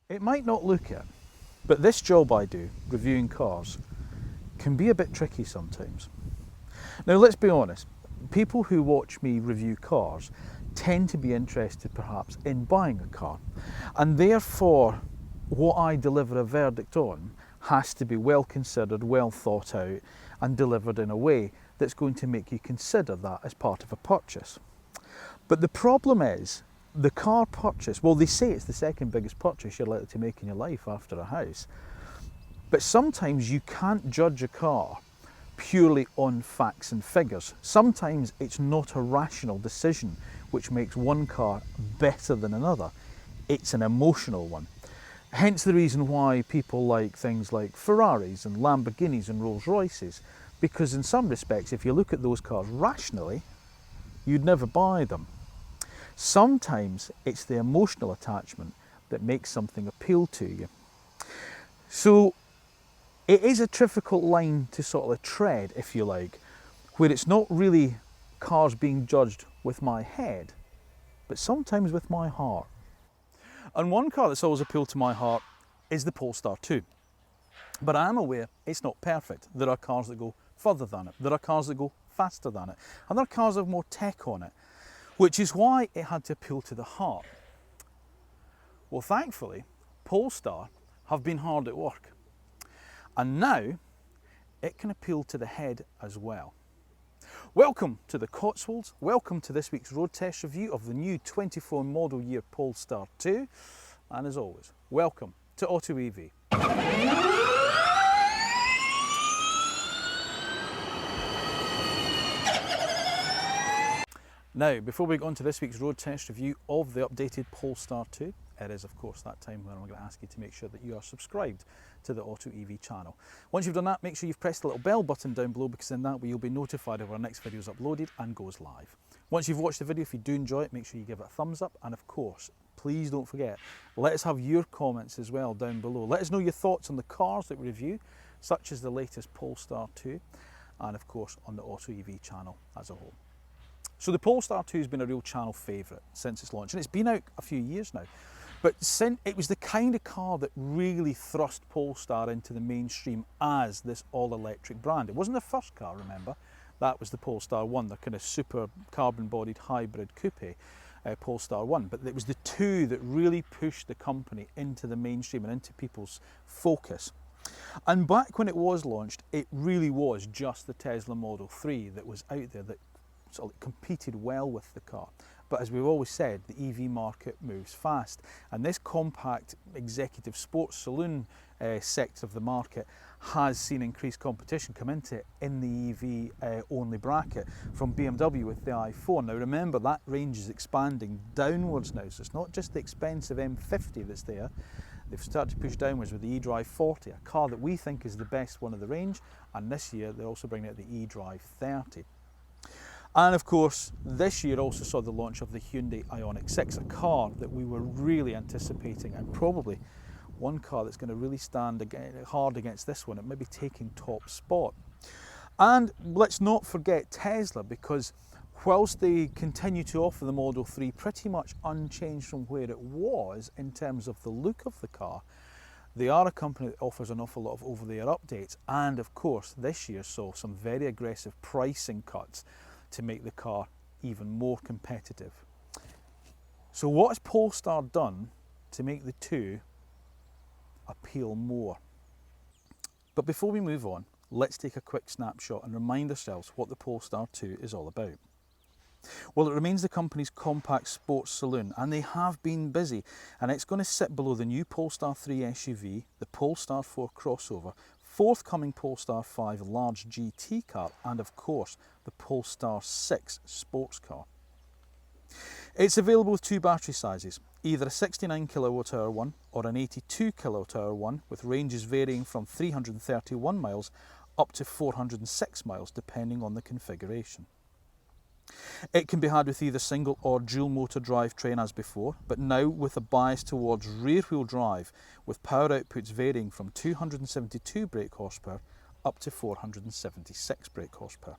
It might not look it, but this job I do, reviewing cars, can be a bit tricky sometimes. Now let's be honest, people who watch me review cars tend to be interested perhaps in buying a car, and therefore what I deliver a verdict on has to be well considered, well thought out, and delivered in a way that's going to make you consider that as part of a purchase. But the problem is, the car purchase, well, they say it's the second biggest purchase you're likely to make in your life after a house, but sometimes you can't judge a car purely on facts and figures. Sometimes it's not a rational decision which makes one car better than another. It's an emotional one. Hence the reason why people like things like Ferraris and Lamborghinis and Rolls Royces, because in some respects, if you look at those cars rationally, you'd never buy them. Sometimes it's the emotional attachment that makes something appeal to you. So it is a difficult line to sort of tread, if you like, where it's not really cars being judged with my head, but sometimes with my heart. And one car that's always appealed to my heart is the Polestar 2. But I am aware it's not perfect. There are cars that go further than it. There are cars that go faster than it. And there are cars that have more tech on it, which is why it had to appeal to the heart. Well, thankfully, Polestar have been hard at work. And now it can appeal to the head as well. Welcome to the Cotswolds. Welcome to this week's road test review of the new 24 model year Polestar 2. And as always, welcome to AutoEV. Now, before we go on to this week's road test review of the updated Polestar 2, it is of course that time when I'm going to ask you to make sure that you are subscribed to the AutoEV channel. Once you've done that, make sure you've pressed the little bell button down below, because in that way you'll be notified of our next video is uploaded and goes live. Once you've watched the video, if you do enjoy it, make sure you give it a thumbs up, and of course, please don't forget, let us have your comments as well down below. Let us know your thoughts on the cars that we review, such as the latest Polestar 2, and of course on the AutoEV channel as a whole. So the Polestar 2 has been a real channel favourite since its launch, and it's been out a few years now. But it was the kind of car that really thrust Polestar into the mainstream as this all-electric brand. It wasn't the first car, remember. That was the Polestar 1, the kind of super carbon-bodied hybrid coupe, Polestar 1. But it was the 2 that really pushed the company into the mainstream and into people's focus. And back when it was launched, it really was just the Tesla Model 3 that was out there that sort of competed well with the car. But as we've always said, the EV market moves fast, and this compact executive sports saloon sector of the market has seen increased competition come into it in the EV only bracket from BMW with the i4. Now remember, that range is expanding downwards now, so it's not just the expensive M50 that's there. They've started to push downwards with the eDrive 40, a car that we think is the best one of the range, and this year they're also bringing out the eDrive 30. And of course, this year also saw the launch of the Hyundai Ioniq 6, a car that we were really anticipating, and probably one car that's going to really stand hard against this one. It may be taking top spot. And let's not forget Tesla, because whilst they continue to offer the Model 3 pretty much unchanged from where it was in terms of the look of the car, they are a company that offers an awful lot of over-the-air updates, and of course this year saw some very aggressive pricing cuts to make the car even more competitive. So what has Polestar done to make the 2 appeal more? But before we move on, let's take a quick snapshot and remind ourselves what the Polestar 2 is all about. Well, it remains the company's compact sports saloon, and they have been busy, and it's going to sit below the new Polestar 3 SUV, the Polestar 4 crossover, forthcoming Polestar 5 large GT car, and of course the Polestar 6 sports car. It's available with 2 battery sizes, either a 69 kWh one or an 82 kWh one, with ranges varying from 331 miles up to 406 miles depending on the configuration. It can be had with either single or dual motor drivetrain as before, but now with a bias towards rear wheel drive, with power outputs varying from 272 brake horsepower up to 476 brake horsepower.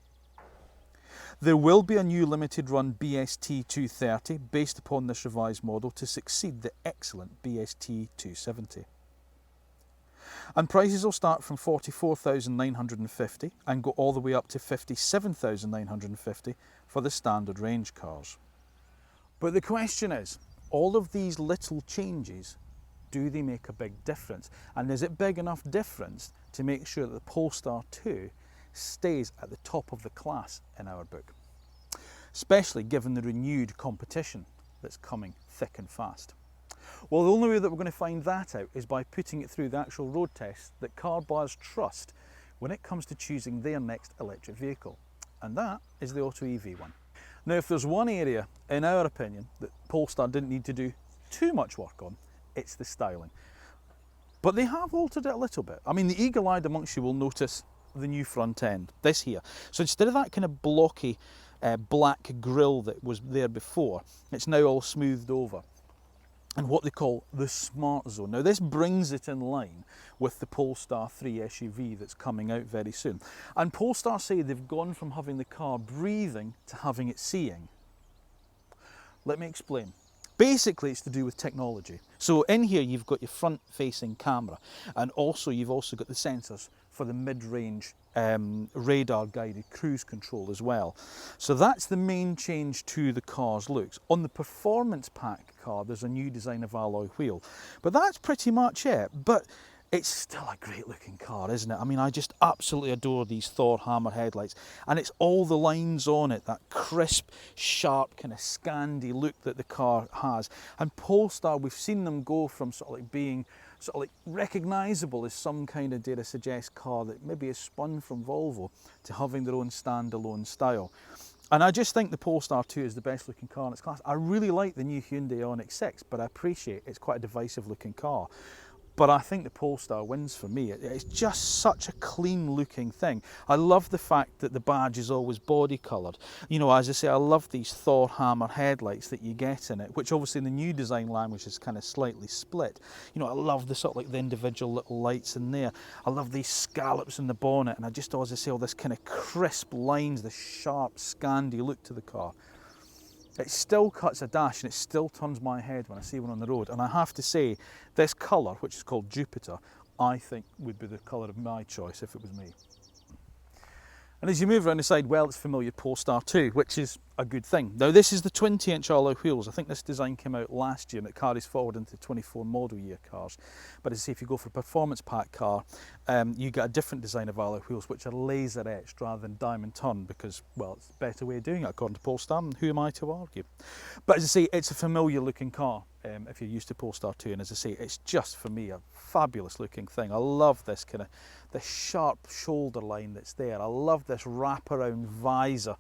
There will be a new limited run BST 230 based upon this revised model to succeed the excellent BST 270. And prices will start from $44,950 and go all the way up to $57,950 for the standard range cars. But the question is, all of these little changes, do they make a big difference? And is it big enough difference to make sure that the Polestar 2 stays at the top of the class in our book? Especially given the renewed competition that's coming thick and fast. Well, the only way that we're going to find that out is by putting it through the actual road test that car buyers trust when it comes to choosing their next electric vehicle. And that is the AutoEV one. Now, if there's one area, in our opinion, that Polestar didn't need to do too much work on, it's the styling. But they have altered it a little bit. I mean, the eagle-eyed amongst you will notice the new front end, this here. So instead of that kind of blocky black grille that was there before, it's now all smoothed over. And what they call the Smart Zone. Now this brings it in line with the Polestar 3 SUV that's coming out very soon. And Polestar say they've gone from having the car breathing to having it seeing. Let me explain. Basically it's to do with technology. So in here you've got your front facing camera, and you've also got the sensors for the mid-range radar guided cruise control as well. So that's the main change to the car's looks. On the performance pack car there's a new design of alloy wheel, but that's pretty much it. But it's still a great looking car, isn't it? I mean, I just absolutely adore these Thor hammer headlights, and it's all the lines on it, that crisp, sharp, kind of Scandi look that the car has. And Polestar, we've seen them go from sort of like being sort of like recognisable as some kind of, dare I suggest, car that maybe is spun from Volvo, to having their own standalone style. And I just think the Polestar 2 is the best looking car in its class. I really like the new Hyundai Ioniq 6, but I appreciate it's quite a divisive looking car. But I think the Polestar wins for me. It's just such a clean looking thing. I love the fact that the badge is always body coloured. You know, as I say, I love these Thor hammer headlights that you get in it, which obviously in the new design language is kind of slightly split. You know, I love the sort of like the individual little lights in there. I love these scallops in the bonnet, and I just, as I say, all this kind of crisp lines, the sharp Scandi look to the car. It still cuts a dash, and it still turns my head when I see one on the road. And I have to say, this colour, which is called Jupiter, I think would be the colour of my choice if it was me. And as you move around the side, well, it's familiar Polestar 2, which is a good thing. Now this is the 20-inch alloy wheels. I think this design came out last year and it carries forward into 24 model year cars. But as I say, if you go for a performance pack car, you get a different design of alloy wheels, which are laser etched rather than diamond turned, because, well, it's a better way of doing it according to Polestar, and who am I to argue? But as I say, it's a familiar looking car if you're used to Polestar 2, and as I say, it's just, for me, a fabulous looking thing. I love this kind of, the sharp shoulder line that's there. I love this wraparound visor,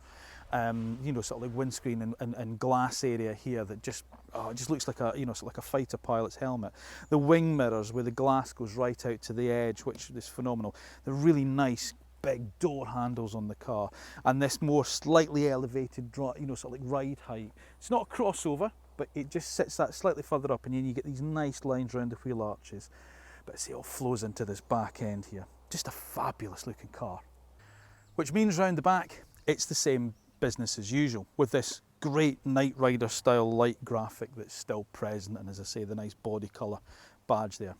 you know, sort of like windscreen and glass area here that just, it just looks like a, you know, sort of like a fighter pilot's helmet. The wing mirrors where the glass goes right out to the edge, which is phenomenal. The really nice big door handles on the car, and this more slightly elevated, you know, sort of like ride height. It's not a crossover, but it just sits that slightly further up, and then you get these nice lines around the wheel arches. But see, it all flows into this back end here. Just a fabulous looking car. Which means round the back, it's the same business as usual, with this great Knight Rider style light graphic that's still present, and as I say, the nice body colour badge there.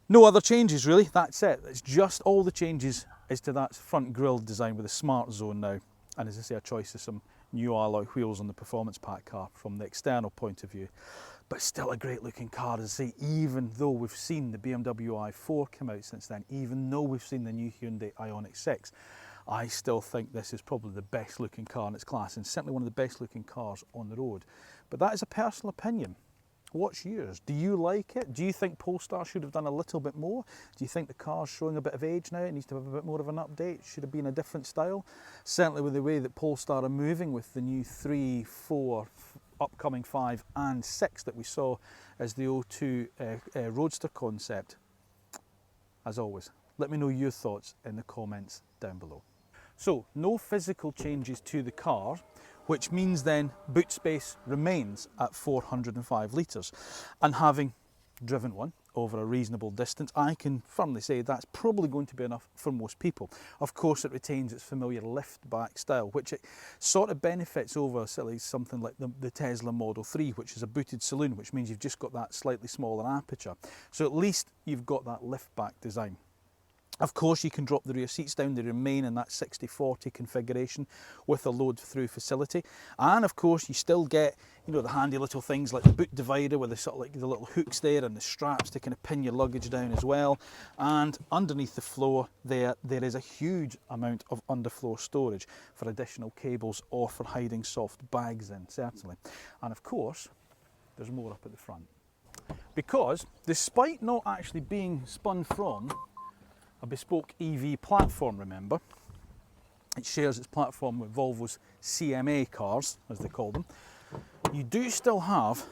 No other changes really, that's it. It's just all the changes is to that front grille design with a Smart Zone now, and as I say, a choice of some new alloy wheels on the performance pack car from the external point of view. But still a great looking car, as I say, even though we've seen the BMW i4 come out since then, even though we've seen the new Hyundai Ioniq 6, I still think this is probably the best looking car in its class, and certainly one of the best looking cars on the road. But that is a personal opinion. What's yours? Do you like it? Do you think Polestar should have done a little bit more? Do you think the car's showing a bit of age now? It needs to have a bit more of an update? Should have been a different style? Certainly with the way that Polestar are moving with the new 3, 4, upcoming 5 and 6 that we saw as the O2 Roadster concept. As always, let me know your thoughts in the comments down below. So, no physical changes to the car, which means then boot space remains at 405 litres. And having driven one over a reasonable distance, I can firmly say that's probably going to be enough for most people. Of course, it retains its familiar lift back style, which it sort of benefits over something like the Tesla Model 3, which is a booted saloon, which means you've just got that slightly smaller aperture. So at least you've got that lift back design. Of course, you can drop the rear seats down, they remain in that 60/40 configuration with a load-through facility. And of course, you still get, you know, the handy little things like the boot divider with the sort of like the little hooks there and the straps to kind of pin your luggage down as well. And underneath the floor there is a huge amount of underfloor storage for additional cables or for hiding soft bags in, certainly. And of course, there's more up at the front. Because despite not actually being spun from a bespoke EV platform, remember, it shares its platform with Volvo's CMA cars, as they call them, you do still have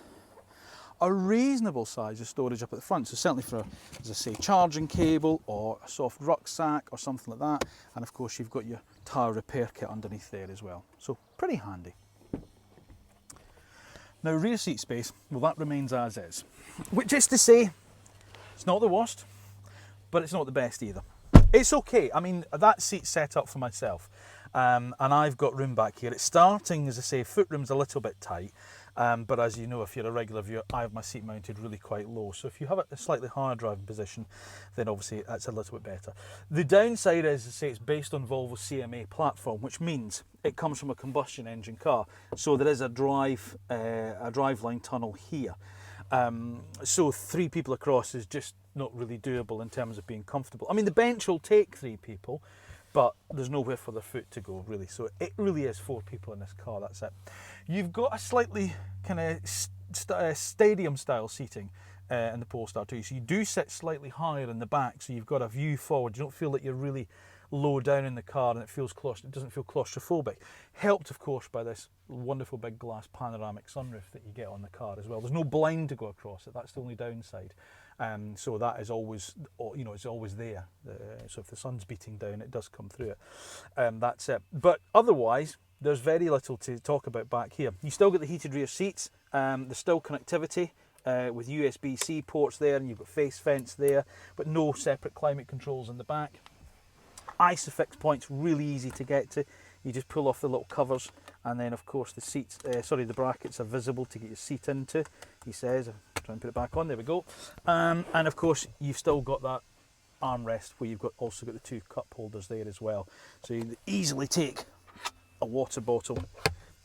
a reasonable size of storage up at the front. So certainly for, as I say, charging cable or a soft rucksack or something like that. And of course you've got your tyre repair kit underneath there as well. So pretty handy. Now rear seat space, well, that remains as is. Which is to say, it's not the worst, but it's not the best either. It's okay. I mean, that seat's set up for myself, and I've got room back here. It's starting, as I say, footroom's a little bit tight, but as you know, if you're a regular viewer, I have my seat mounted really quite low. So if you have it a slightly higher driving position, then obviously that's a little bit better. The downside is, as I say, it's based on Volvo's CMA platform, which means it comes from a combustion engine car. So there is a driveline tunnel here. So 3 people across is just not really doable in terms of being comfortable. I mean, the bench will take 3 people, but there's nowhere for their foot to go, really. So it really is 4 people in this car, that's it. You've got a slightly kind of stadium-style seating in the Polestar 2. So you do sit slightly higher in the back, so you've got a view forward. You don't feel that you're really low down in the car and it doesn't feel claustrophobic. Helped, of course, by this wonderful big glass panoramic sunroof that you get on the car as well. There's no blind to go across it. That's the only downside. So that is always, you know, it's always there. So if the sun's beating down, it does come through it. That's it. But otherwise, there's very little to talk about back here. You still get the heated rear seats. There's still connectivity with USB-C ports there, and you've got face vents there, but no separate climate controls in the back. Isofix points, really easy to get to. You just pull off the little covers, and then of course the seats, the brackets are visible to get your seat into, he says. I'll try and put it back on, there we go. And of course you've still got that armrest where you've also got the 2 cup holders there as well. So you easily take a water bottle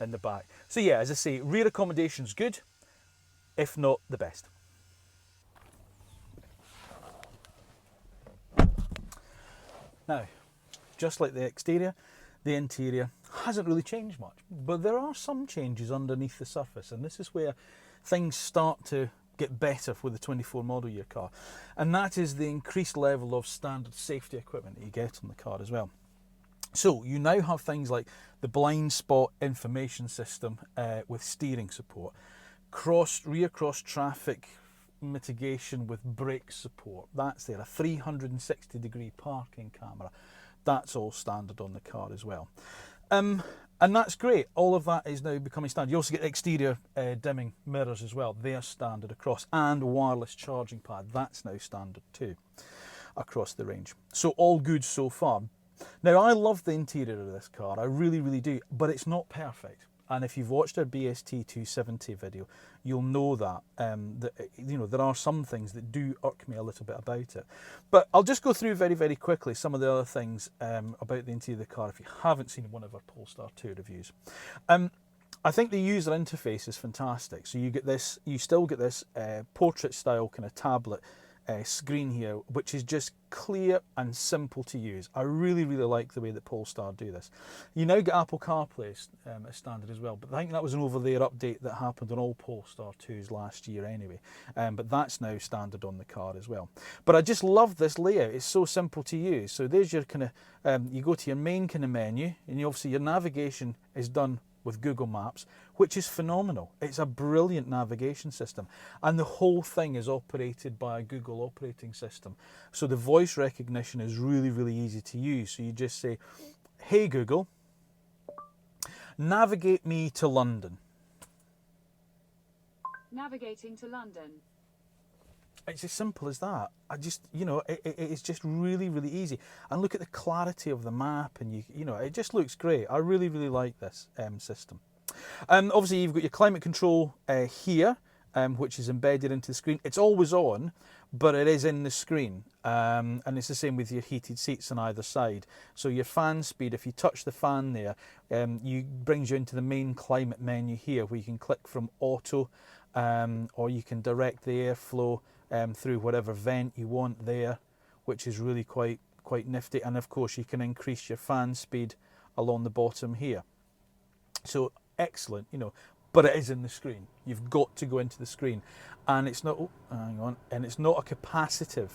in the back. So yeah, as I say, rear accommodation's good, if not the best. Now, just like the exterior, the interior hasn't really changed much, but there are some changes underneath the surface, and this is where things start to get better with the 24 model year car, and that is the increased level of standard safety equipment that you get on the car as well. So you now have things like the blind spot information system with steering support, rear cross traffic mitigation with brake support, that's there, a 360-degree parking camera. That's all standard on the car as well. And that's great. All of that is now becoming standard. You also get exterior dimming mirrors as well. They're standard across. And wireless charging pad. That's now standard too across the range. So all good so far. Now, I love the interior of this car. I really, really do. But it's not perfect. And if you've watched our BST 270 video, you'll know that, you know, there are some things that do irk me a little bit about it. But I'll just go through very, very quickly some of the other things about the interior of the car if you haven't seen one of our Polestar 2 reviews. I think the user interface is fantastic. So you still get this portrait style kind of tablet screen here, which is just clear and simple to use. I really, really like the way that Polestar do this. You now get Apple CarPlay as standard as well, but I think that was an over-the-air update that happened on all Polestar 2s last year anyway, but that's now standard on the car as well. But I just love this layout. It's so simple to use. So there's your kind of, you go to your main kind of menu, and obviously your navigation is done with Google Maps, which is phenomenal. It's a brilliant navigation system, and the whole thing is operated by a Google operating system. So the voice recognition is really, really easy to use. So you just say, "Hey Google, navigate me to London." Navigating to London. It's as simple as that. I just, you know, it's just really, really easy. And look at the clarity of the map, and you know, it just looks great. I really, really like this system. Obviously, you've got your climate control here, which is embedded into the screen. It's always on, but it is in the screen. And it's the same with your heated seats on either side. So your fan speed, if you touch the fan there, brings you into the main climate menu here, where you can click from auto, or you can direct the airflow through whatever vent you want there, which is really quite nifty. And of course, you can increase your fan speed along the bottom here. So excellent, you know, but it is in the screen. You've got to go into the screen, and it's not. Oh, hang on, and it's not a capacitive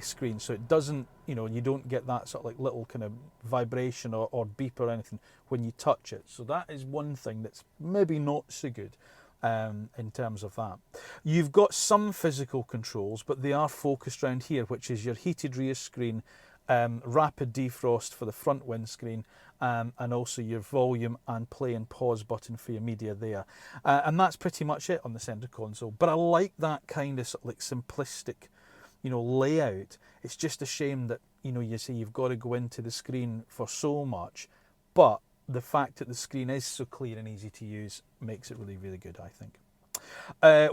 screen, so it doesn't. You know, you don't get that sort of like little kind of vibration or beep or anything when you touch it. So that is one thing that's maybe not so good. In terms of that, you've got some physical controls, but they are focused around here, which is your heated rear screen, rapid defrost for the front windscreen, and also your volume and play and pause button for your media there, and that's pretty much it on the center console. But I like that kind of, sort of like simplistic, you know, layout. It's just a shame that, you know, you see you've got to go into the screen for so much, but the fact that the screen is so clear and easy to use makes it really, really good, I think.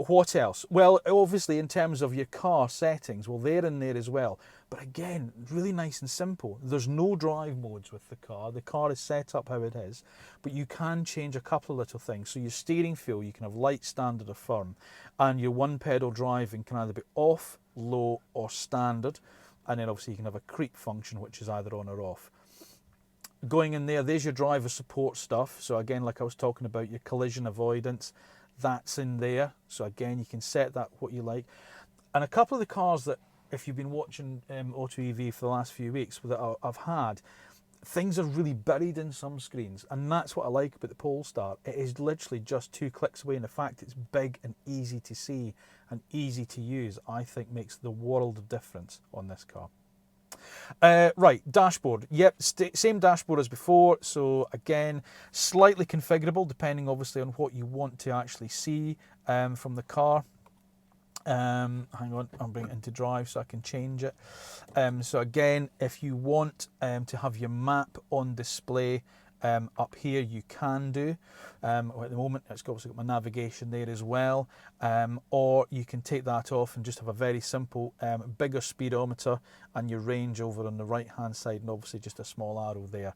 What else? Well, obviously in terms of your car settings, well, they're in there as well. But again, really nice and simple. There's no drive modes with the car. The car is set up how it is, but you can change a couple of little things. So your steering feel, you can have light, standard or firm, and your one pedal driving can either be off, low or standard. And then obviously you can have a creep function, which is either on or off. Going in there, there's your driver support stuff. So again, like I was talking about, your collision avoidance, that's in there. So again, you can set that what you like. And a couple of the cars that, if you've been watching AutoEV for the last few weeks, that I've had, things are really buried in some screens. And that's what I like about the Polestar. It is literally just 2 clicks away. And the fact it's big and easy to see and easy to use, I think makes the world of difference on this car. Right, dashboard. Yep, same dashboard as before. So again, slightly configurable depending obviously on what you want to actually see from the car. Hang on, I'll bring it into drive so I can change it. So again, if you want to have your map on display up here, you can do. At the moment, it's obviously got my navigation there as well. Or you can take that off and just have a very simple, bigger speedometer and your range over on the right hand side, and obviously just a small arrow there.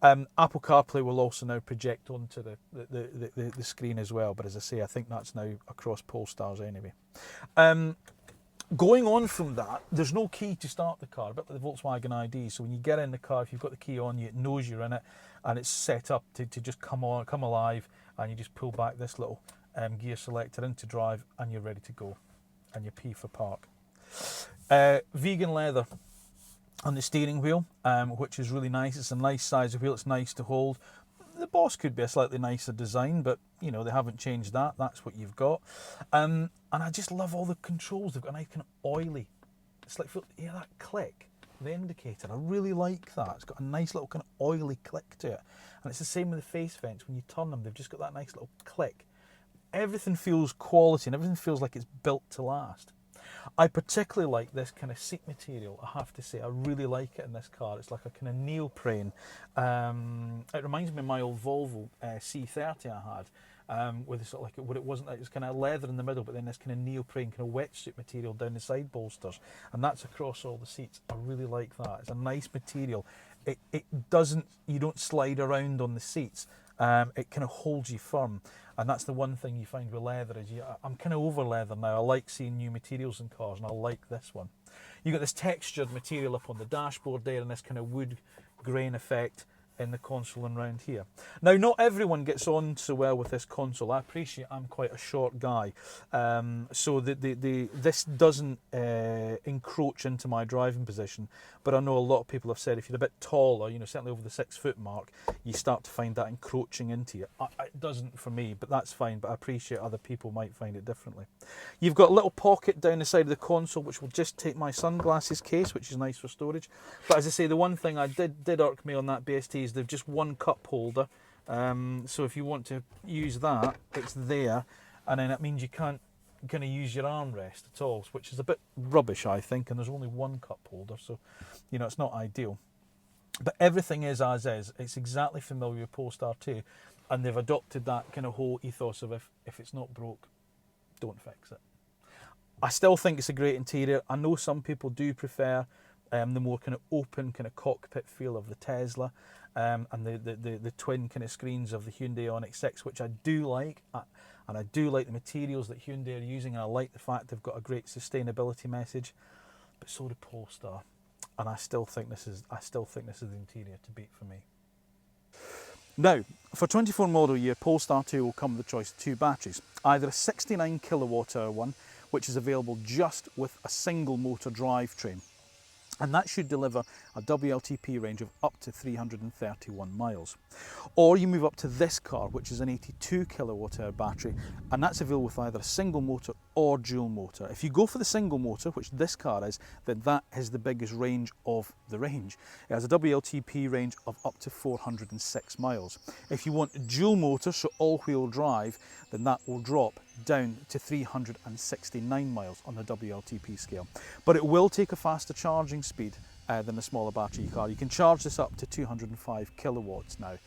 Apple CarPlay will also now project onto the screen as well, but as I say, I think that's now across Polestars anyway. Going on from that, there's no key to start the car, but the Volkswagen ID. So when you get in the car, if you've got the key on you, it knows you're in it, and it's set up to just come alive, and you just pull back this little gear selector into drive, and you're ready to go, and you P for park. Vegan leather on the steering wheel, which is really nice. It's a nice size of wheel. It's nice to hold. The Boss could be a slightly nicer design, but you know, they haven't changed that. That's what you've got. And I just love all the controls. They've got a nice kind of oily. It's like, yeah, that click, the indicator. I really like that. It's got a nice little kind of oily click to it. And it's the same with the face vents. When you turn them, they've just got that nice little click. Everything feels quality and everything feels like it's built to last. I particularly like this kind of seat material, I have to say. I really like it in this car. It's like a kind of neoprene. It reminds me of my old Volvo C30 I had, with sort of like, what it wasn't, it was kind of leather in the middle, but then this kind of neoprene kind of wetsuit material down the side bolsters, and that's across all the seats. I really like that. It's a nice material. It doesn't, you don't slide around on the seats. It kind of holds you firm, and that's the one thing you find with leather is I'm kind of over leather now. I like seeing new materials in cars, and I like this one. You've got this textured material up on the dashboard there, and this kind of wood grain effect in the console and round here. Now, not everyone gets on so well with this console. I appreciate I'm quite a short guy, so this doesn't encroach into my driving position, but I know a lot of people have said if you're a bit taller, you know, certainly over the 6 foot mark, you start to find that encroaching into you. It doesn't for me, but that's fine, but I appreciate other people might find it differently. You've got a little pocket down the side of the console, which will just take my sunglasses case, which is nice for storage. But as I say, the one thing I did irk me on that BST is they've just one cup holder, so if you want to use that, it's there, and then it means you can't going to use your armrest at all, which is a bit rubbish, I think, and there's only one cup holder, so, you know, it's not ideal. But everything is as is. It's exactly familiar with Polestar 2, and they've adopted that kind of whole ethos of if it's not broke, don't fix it. I still think it's a great interior. I know some people do prefer the more kind of open kind of cockpit feel of the Tesla, and the twin kind of screens of the Hyundai Ioniq 6, which I do like, and I do like the materials that Hyundai are using, and I like the fact they've got a great sustainability message. But so do Polestar, and I still think this is the interior to beat for me. Now, for 24 model year, Polestar 2 will come with the choice of two batteries, either a 69 kilowatt hour one, which is available just with a single motor drivetrain. And that should deliver a WLTP range of up to 331 miles. Or you move up to this car, which is an 82 kilowatt hour battery, and that's available with either a single motor or dual motor. If you go for the single motor, which this car is, then that has the biggest range of the range. It has a WLTP range of up to 406 miles. If you want a dual motor, so all-wheel drive, then that will drop down to 369 miles on the WLTP scale. But it will take a faster charging speed than a smaller battery car. You can charge this up to 205 kilowatts now,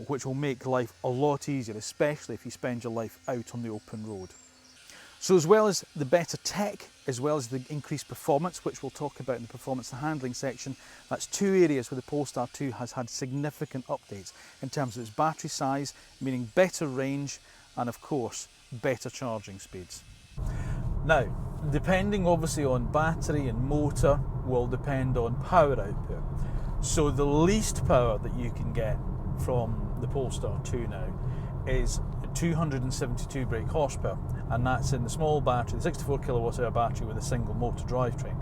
which will make life a lot easier, especially if you spend your life out on the open road. So as well as the better tech, as well as the increased performance, which we'll talk about in the performance and handling section, that's two areas where the Polestar 2 has had significant updates in terms of its battery size, meaning better range, and of course, better charging speeds. Now, depending obviously on battery and motor will depend on power output. So the least power that you can get from the Polestar 2 now is 272 brake horsepower, and that's in the small battery, the 64 kilowatt hour battery with a single motor drivetrain.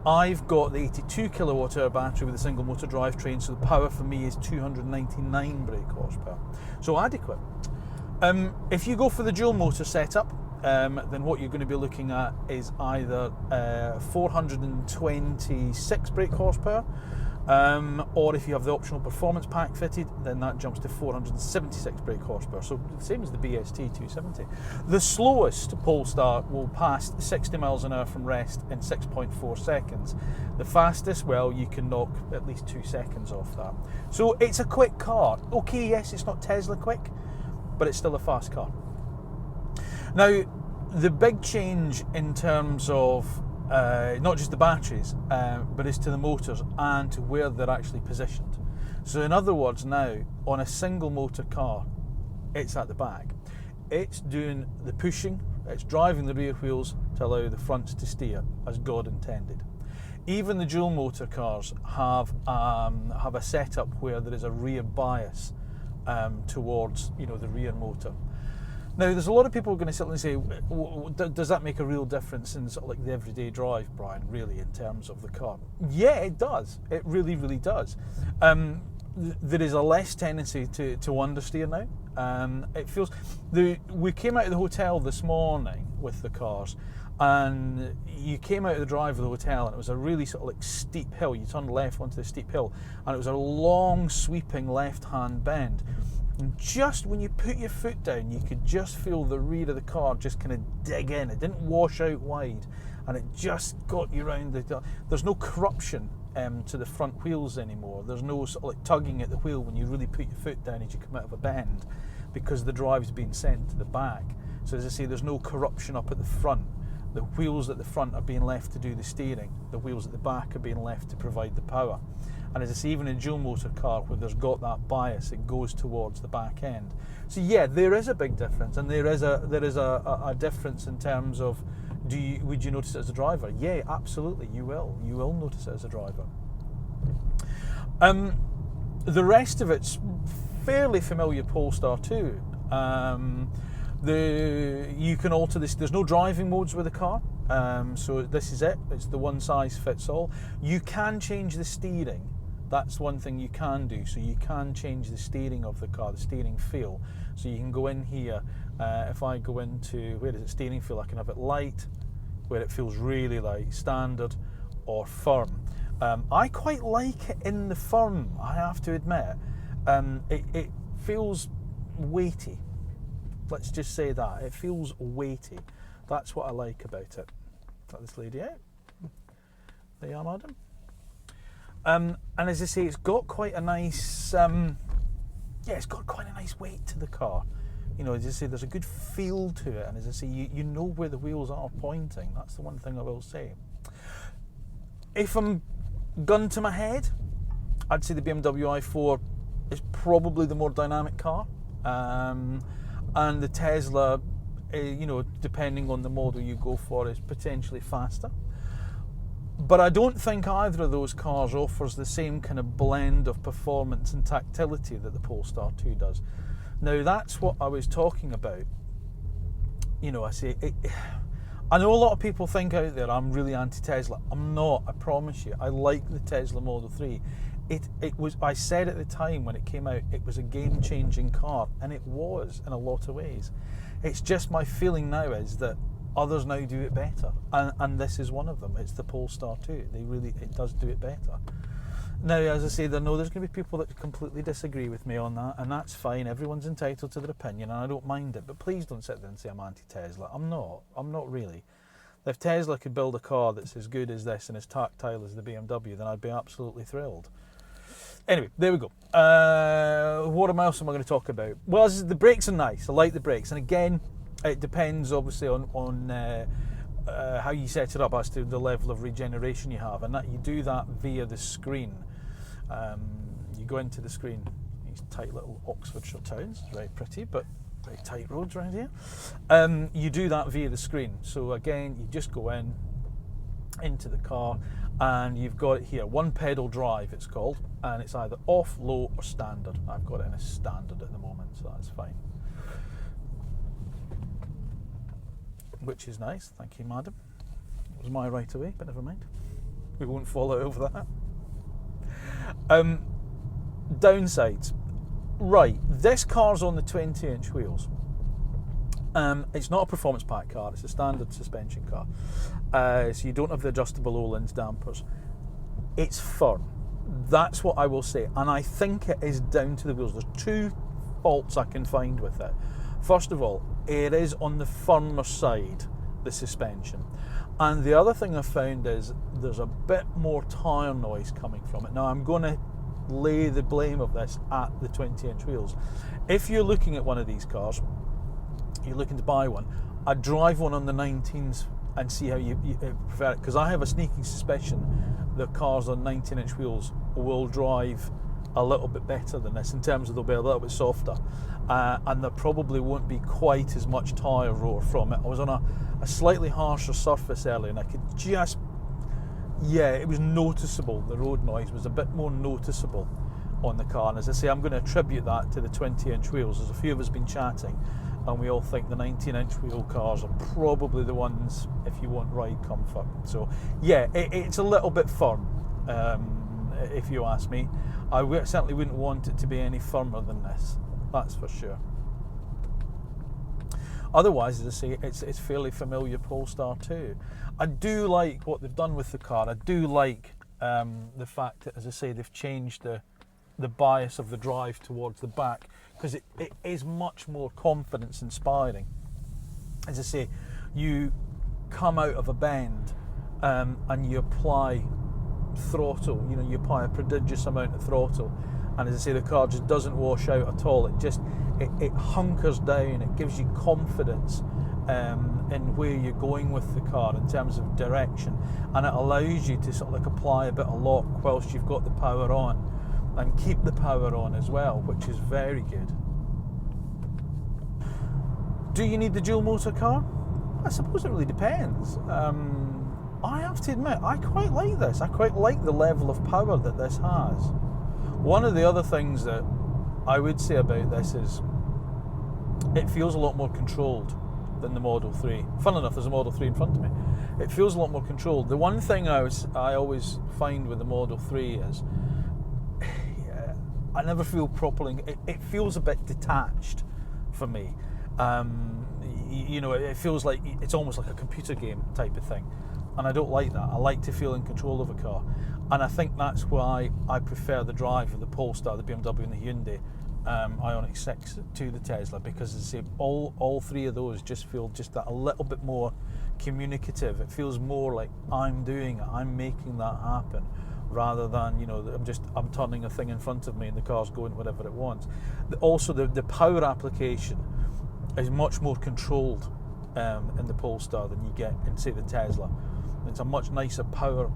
I've got the 82 kilowatt hour battery with a single motor drivetrain, so the power for me is 299 brake horsepower, so adequate. If you go for the dual motor setup, then what you're going to be looking at is either 426 brake horsepower, or if you have the optional performance pack fitted, then that jumps to 476 brake horsepower, so the same as the BST 270. The slowest Polestar will pass 60 miles an hour from rest in 6.4 seconds. The fastest, well, you can knock at least 2 seconds off that. So it's a quick car. Okay, yes, it's not Tesla quick, but it's still a fast car. Now, the big change in terms of not just the batteries, but is to the motors and to where they're actually positioned. So in other words, now, on a single motor car, it's at the back. It's doing the pushing, it's driving the rear wheels to allow the fronts to steer, as God intended. Even the dual motor cars have a setup where there is a rear bias towards, you know, the rear motor. Now, there's a lot of people going to sit and say, does that make a real difference in sort of like the everyday drive, Brian, really, in terms of the car? Yeah, it does. It really, really does. There is a less tendency to understeer now. It feels... We came out of the hotel this morning with the cars, and you came out of the drive of the hotel, and it was a really sort of like steep hill. You turned left onto the steep hill, and it was a long, sweeping left-hand bend. And just when you put your foot down, you could just feel the rear of the car just kind of dig in. It didn't wash out wide, and it just got you round the... There's no corruption to the front wheels anymore. There's no sort of like tugging at the wheel when you really put your foot down as you come out of a bend, because the drive's been sent to the back. So as I say, there's no corruption up at the front. The wheels at the front are being left to do the steering. The wheels at the back are being left to provide the power. And as I say, even in a dual motor car where there's got that bias, it goes towards the back end. So yeah, there is a big difference, and there is a difference in terms of would you notice it as a driver? Yeah, absolutely, you will. You will notice it as a driver. The rest of it's fairly familiar Polestar 2. You can alter this. There's no driving modes with the car, so this is it. It's the one size fits all. You can change the steering. That's one thing you can do. So you can change the steering of the car, the steering feel. So you can go in here. If I go into, where is it, steering feel, I can have it light, where it feels really light, standard, or firm. I quite like it in the firm, I have to admit. It feels weighty. Let's just say that. It feels weighty. That's what I like about it. Got this lady out. There you are, madam. And as I say, it's got quite a nice, it's got quite a nice weight to the car. You know, as I say, there's a good feel to it, and as I say, you know where the wheels are pointing. That's the one thing I will say. If I'm gun to my head, I'd say the BMW i4 is probably the more dynamic car, and the Tesla, you know, depending on the model you go for, is potentially faster. But I don't think either of those cars offers the same kind of blend of performance and tactility that the Polestar 2 does. Now, that's what I was talking about. You know, I know a lot of people think out there I'm really anti-Tesla. I'm not, I promise you. I like the Tesla Model 3. It was, I said at the time when it came out, it was a game-changing car, and it was in a lot of ways. It's just my feeling now is that others now do it better, and this is one of them. It's the Polestar 2. It does do it better. Now, as I say, there's going to be people that completely disagree with me on that, and that's fine. Everyone's entitled to their opinion, and I don't mind it. But please don't sit there and say I'm anti-Tesla. I'm not really. If Tesla could build a car that's as good as this and as tactile as the BMW, then I'd be absolutely thrilled. Anyway, there we go. What else am I going to talk about? Well, the brakes are nice. I like the brakes, and again, it depends obviously on how you set it up as to the level of regeneration you have, and that you do that via the screen. You go into the screen, these tight little Oxfordshire towns, very pretty, but very tight roads around here. You do that via the screen. So again, you just go into the car, and you've got it here, one pedal drive it's called, and it's either off, low or standard. I've got it in a standard at the moment, so that's fine. Which is nice, thank you, madam. It was my right away, but never mind. We won't fall over that. Downsides. Right, this car's on the 20-inch wheels. It's not a performance pack car, it's a standard suspension car. So you don't have the adjustable Öhlins dampers. It's firm. That's what I will say. And I think it is down to the wheels. There's two faults I can find with it. First of all, it is on the firmer side, the suspension. And the other thing I found is there's a bit more tyre noise coming from it. Now, I'm going to lay the blame of this at the 20-inch wheels. If you're looking at one of these cars, you're looking to buy one, I'd drive one on the 19s and see how you prefer it, because I have a sneaking suspicion that cars on 19-inch wheels will drive a little bit better than this, in terms of they'll be a little bit softer, and there probably won't be quite as much tyre roar from it. I was on a slightly harsher surface earlier, and I could just, it was noticeable. The road noise was a bit more noticeable on the car, and as I say, I'm going to attribute that to the 20-inch wheels. There's a few of us been chatting, and we all think the 19-inch wheel cars are probably the ones if you want ride comfort. So it's a little bit firm, if you ask me. I certainly wouldn't want it to be any firmer than this, that's for sure. Otherwise, as I say, it's fairly familiar Polestar 2. I do like what they've done with the car. I do like the fact that, as I say, they've changed the bias of the drive towards the back, because it is much more confidence inspiring. As I say, you come out of a bend and you apply throttle, you apply a prodigious amount of throttle, and as I say, the car just doesn't wash out at all. It hunkers down. It gives you confidence in where you're going with the car in terms of direction, and it allows you to sort of like apply a bit of lock whilst you've got the power on, and keep the power on as well, which is very good. Do you need the dual motor car? I suppose it really depends. I have to admit, I quite like this. I quite like the level of power that this has. One of the other things that I would say about this is it feels a lot more controlled than the Model 3. Fun enough, there's a Model 3 in front of me. It feels a lot more controlled. The one thing I always find with the Model 3 is I never feel properly, it feels a bit detached for me. It feels like it's almost like a computer game type of thing, and I don't like that. I like to feel in control of a car, and I think that's why I prefer the drive of the Polestar, the BMW and the Hyundai Ioniq 6 to the Tesla, because as I say, all three of those just feel just that a little bit more communicative. It feels more like I'm doing it, I'm making that happen, rather than, you know, I'm turning a thing in front of me and the car's going wherever it wants. Also, the power application is much more controlled in the Polestar than you get in, say, the Tesla. It's a much nicer power.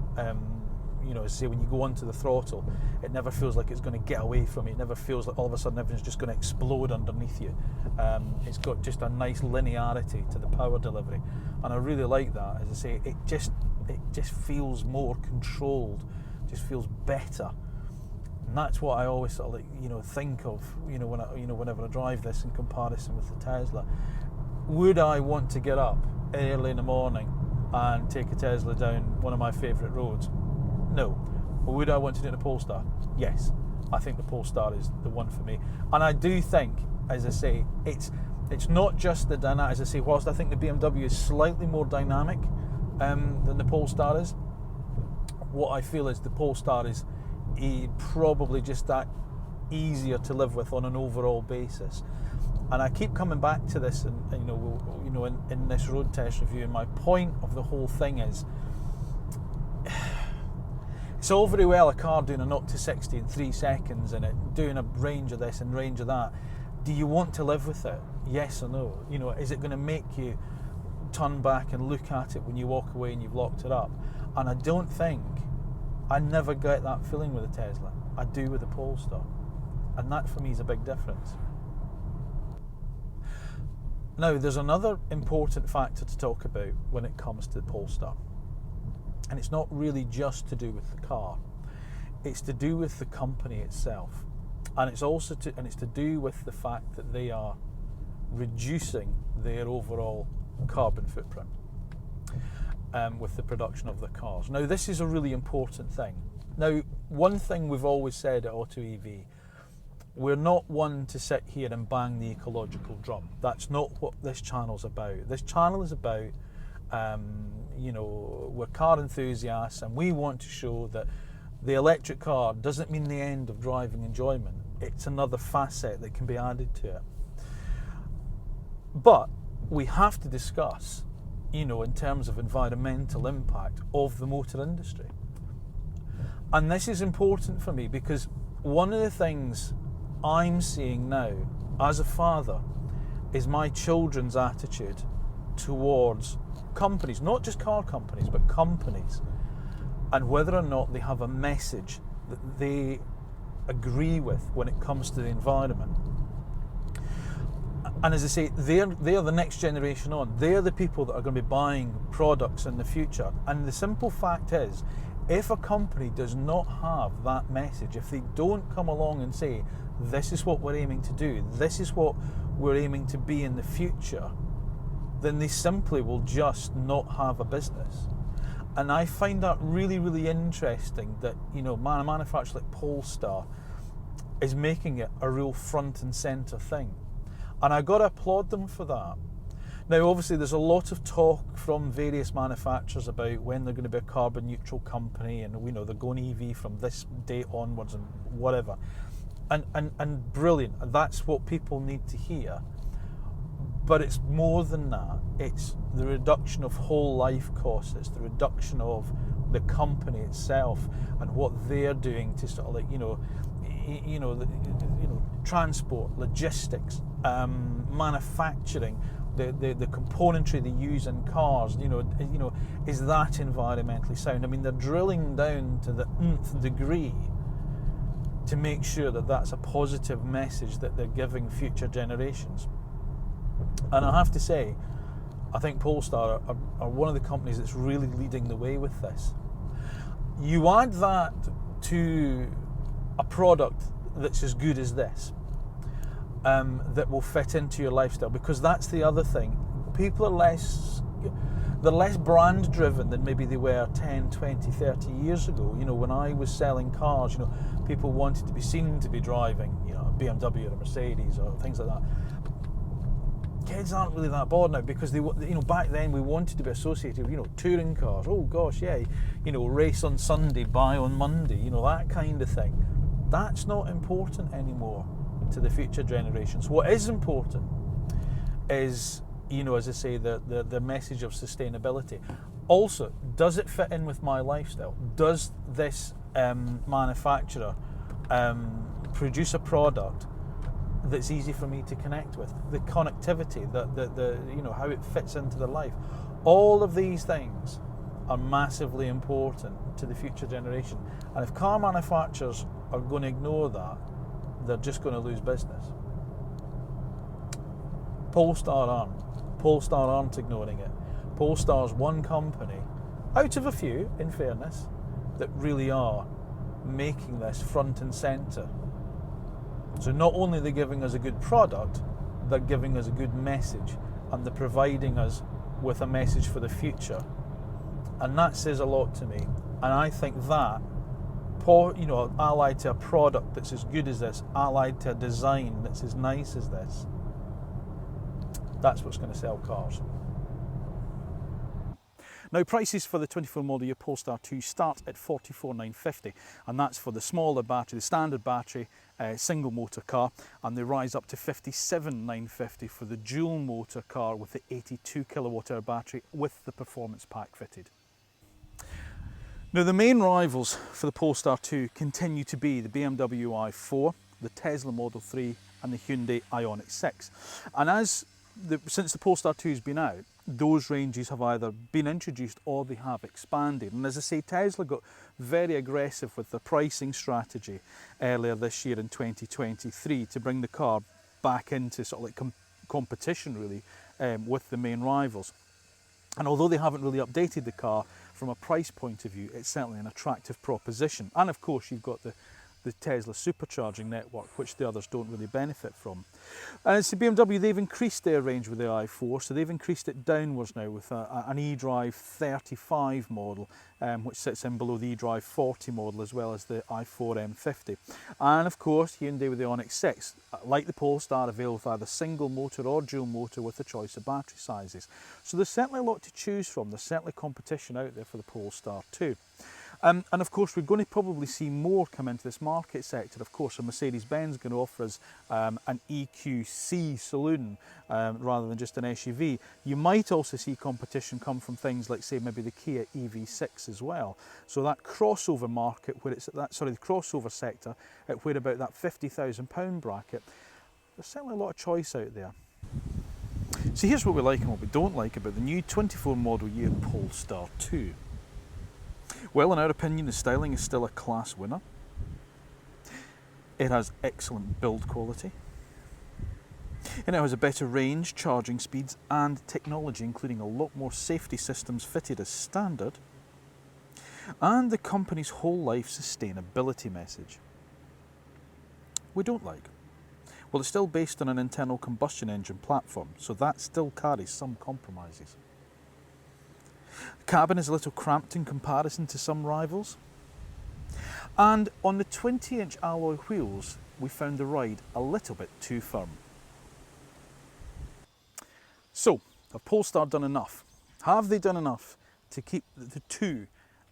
You know, say when you go onto the throttle, it never feels like it's going to get away from you. It never feels like all of a sudden everything's just going to explode underneath you. It's got just a nice linearity to the power delivery, and I really like that. As I say, it just feels more controlled, just feels better, and that's what I always sort of like, you know, think of, you know, whenever I drive this in comparison with the Tesla. Would I want to get up early in the morning and take a Tesla down one of my favourite roads? No. But would I want to do it in a Polestar? Yes. I think the Polestar is the one for me. And I do think, as I say, it's not just the dynamic. As I say, whilst I think the BMW is slightly more dynamic than the Polestar is, what I feel is the Polestar is probably just that easier to live with on an overall basis. And I keep coming back to this, and in this road test review, and my point of the whole thing is, it's all very well a car doing a 0 to 60 in 3 seconds and it doing a range of this and range of that. Do you want to live with it? Yes or no? You know, is it going to make you turn back and look at it when you walk away and you've locked it up? And I never get that feeling with the Tesla. I do with the Polestar. And that for me is a big difference. Now, there's another important factor to talk about when it comes to the Polestar. And it's not really just to do with the car. It's to do with the company itself. And it's also to do with the fact that they are reducing their overall carbon footprint with the production of the cars. Now, this is a really important thing. Now, one thing we've always said at AutoEV, we're not one to sit here and bang the ecological drum. That's not what this channel's about. This channel is about we're car enthusiasts, and we want to show that the electric car doesn't mean the end of driving enjoyment. It's another facet that can be added to it. But we have to discuss, in terms of environmental impact of the motor industry. And this is important for me because one of the things I'm seeing now as a father is my children's attitude towards companies, not just car companies, but companies, and whether or not they have a message that they agree with when it comes to the environment. And as I say, they're the next generation on. They're the people that are going to be buying products in the future. And the simple fact is, if a company does not have that message, if they don't come along and say, this is what we're aiming to do, this is what we're aiming to be in the future, then they simply will just not have a business. And I find that really, really interesting that, a manufacturer like Polestar is making it a real front and centre thing. And I got to applaud them for that. Now, obviously, there's a lot of talk from various manufacturers about when they're going to be a carbon neutral company, and they're going EV from this date onwards and whatever. And brilliant. That's what people need to hear. But it's more than that. It's the reduction of whole life costs. It's the reduction of the company itself and what they're doing to sort of like, transport, logistics, manufacturing, the componentry they use in cars. Is that environmentally sound? I mean, they're drilling down to the nth degree to make sure that that's a positive message that they're giving future generations. And I have to say, I think Polestar are one of the companies that's really leading the way with this. You add that to a product that's as good as this, that will fit into your lifestyle, because that's the other thing. People are less brand driven than maybe they were 10, 20, 30 years ago. When I was selling cars, people wanted to be seen to be driving, a BMW or a Mercedes or things like that. Kids aren't really that bored now because they, back then we wanted to be associated with, touring cars. Oh gosh, yeah, race on Sunday, buy on Monday, that kind of thing. That's not important anymore. to the future generations. What is important is, you know, as I say, the message of sustainability. Also, does it fit in with my lifestyle? Does this manufacturer produce a product that's easy for me to connect with? The connectivity, the you know, how it fits into their life. All of these things are massively important to the future generation. And if car manufacturers are going to ignore that, they're just going to lose business. Polestar aren't. Polestar aren't ignoring it. Polestar's one company, out of a few, in fairness, that really are making this front and centre. So not only are they giving us a good product, they're giving us a good message, and they're providing us with a message for the future. And that says a lot to me. And I think that, you know, allied to a product that's as good as this, allied to a design that's as nice as this, that's what's going to sell cars. Now, prices for the 24 model year Polestar 2 start at $44,950, and that's for the smaller battery, the standard battery, single motor car, and they rise up to $57,950 for the dual motor car with the 82 kilowatt hour battery with the performance pack fitted. Now, the main rivals for the Polestar 2 continue to be the BMW i4, the Tesla Model 3 and the Hyundai Ioniq 6. And since the Polestar 2 has been out, those ranges have either been introduced or they have expanded. And as I say, Tesla got very aggressive with the pricing strategy earlier this year in 2023 to bring the car back into sort of like competition really with the main rivals. And although they haven't really updated the car from a price point of view, it's certainly an attractive proposition. And of course, you've got the Tesla supercharging network, which the others don't really benefit from. And it's the BMW, they've increased their range with the i4, so they've increased it downwards now with an eDrive 35 model, which sits in below the eDrive 40 model, as well as the i4 M50. And of course, Hyundai with the Ioniq 6, like the Polestar, available with either single motor or dual motor with a choice of battery sizes. So there's certainly a lot to choose from. There's certainly competition out there for the Polestar 2. And of course, we're going to probably see more come into this market sector. Of course, a Mercedes-Benz is going to offer us an EQC saloon rather than just an SUV. You might also see competition come from things like, say, maybe the Kia EV6 as well. So that crossover market, where it's at that, the crossover sector, at where about that £50,000 bracket, there's certainly a lot of choice out there. So here's what we like and what we don't like about the new 24 model year Polestar 2. Well, in our opinion, the styling is still a class winner. It has excellent build quality. It now has a better range, charging speeds and technology, including a lot more safety systems fitted as standard. And the company's whole life sustainability message. We don't like. Well, it's still based on an internal combustion engine platform, so that still carries some compromises. The cabin is a little cramped in comparison to some rivals. And on the 20-inch alloy wheels, we found the ride a little bit too firm. So, have Polestar done enough? Have they done enough to keep the 2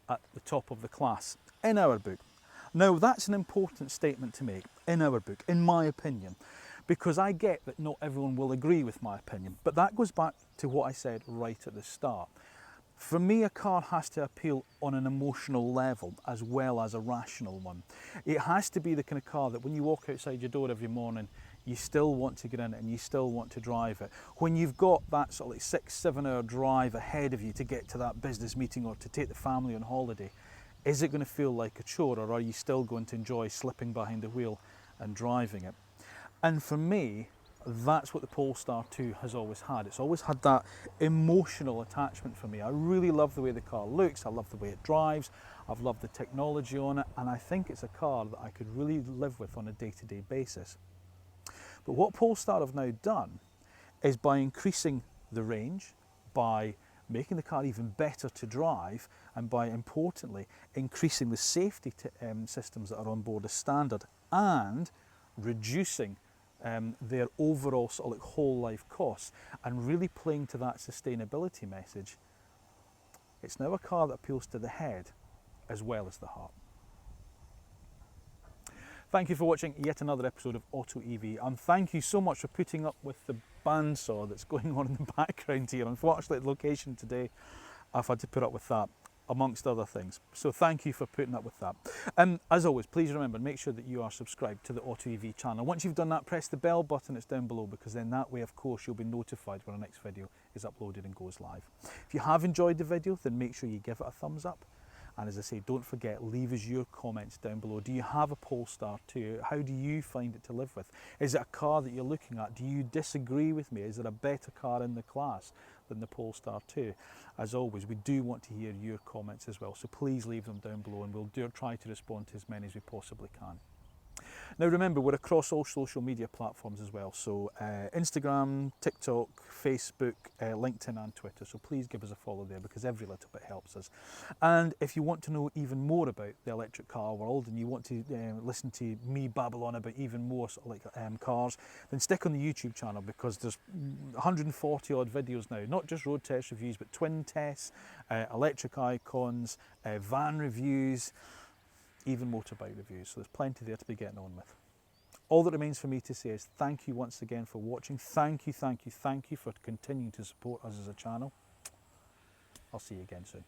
at the top of the class, in our book? Now, that's an important statement to make, in our book, in my opinion, because I get that not everyone will agree with my opinion, but that goes back to what I said right at the start. For me, a car has to appeal on an emotional level as well as a rational one. It has to be the kind of car that when you walk outside your door every morning, you still want to get in it and you still want to drive it. When you've got that sort of like 6-7 hour drive ahead of you to get to that business meeting or to take the family on holiday, is it going to feel like a chore, or are you still going to enjoy slipping behind the wheel and driving it? And for me, that's what the Polestar 2 has always had. It's always had that emotional attachment for me. I really love the way the car looks, I love the way it drives, I've loved the technology on it, and I think it's a car that I could really live with on a day-to-day basis. But what Polestar have now done is, by increasing the range, by making the car even better to drive, and by, importantly, increasing the safety systems that are on board as standard, and reducing their overall sort of like whole life costs, and really playing to that sustainability message, it's now a car that appeals to the head as well as the heart. Thank you for watching yet another episode of AutoEV, and thank you so much for putting up with the bandsaw that's going on in the background here. Unfortunately, the location today, I've had to put up with that, amongst other things. So thank you for putting up with that. As always, please remember, make sure that you are subscribed to the AutoEV channel. Once you've done that, press the bell button, it's down below, because then that way, of course, you'll be notified when our next video is uploaded and goes live. If you have enjoyed the video, then make sure you give it a thumbs up. And as I say, don't forget, leave us your comments down below. Do you have a Polestar 2? How do you find it to live with? Is it a car that you're looking at? Do you disagree with me? Is there a better car in the class than the Polestar 2? As always, we do want to hear your comments as well, so please leave them down below and we'll try to respond to as many as we possibly can. Now remember, we're across all social media platforms as well, so Instagram, TikTok, Facebook, LinkedIn and Twitter, so please give us a follow there, because every little bit helps us. And if you want to know even more about the electric car world, and you want to listen to me babble on about even more sort of like cars, then stick on the YouTube channel, because there's 140 odd videos now, not just road test reviews, but twin tests, electric icons, van reviews, even motorbike reviews, so there's plenty there to be getting on with. All that remains for me to say is thank you once again for watching. Thank you for continuing to support us as a channel. I'll see you again soon.